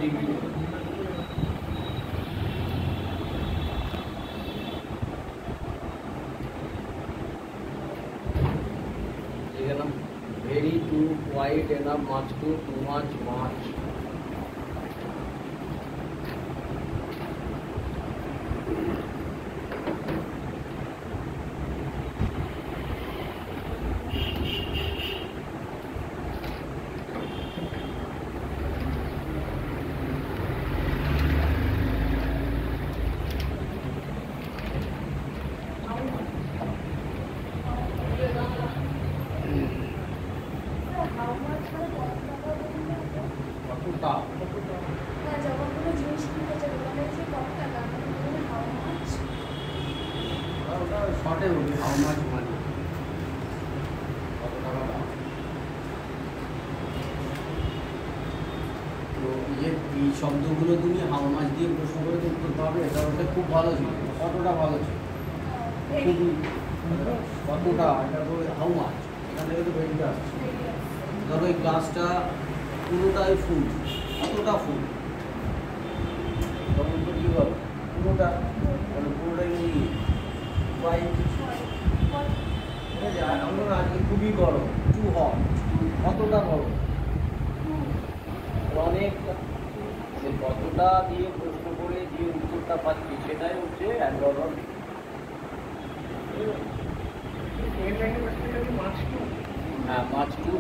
Degree. এখানে very two white enough মাছ two মাছ মাছ। কতটা ওটা শর্টে বলি হাউ মাছ মানি, কত টাকা দাম। তো এই শব্দগুলো তুমি হাউ মাছ দিয়ে প্রশ্ন করে উত্তর পাবে, এটা ওটা খুব ভালো ছিল। কতটা ভালো ছিল, খুবই। কতটা, এটা তো হাউ মাছ, এখান থেকে তো ভেরিটা আসছে। ধরো এই ক্লাসটা পুরোটাই ফুল, কতটা ফুল, তখন তো কী বলো পুরোটা, পুরোটাই মুরগি প্রায়। ঠিক আছে, আমরা আজকে খুবই গরম, টু হট, কতটা গরম, অনেকটা। কতটা দিয়ে প্রশ্ন করে যে উত্তরটা পাচ্ছি সেটাই হচ্ছে অ্যাডভার্ব। হ্যাঁ, মাছ টু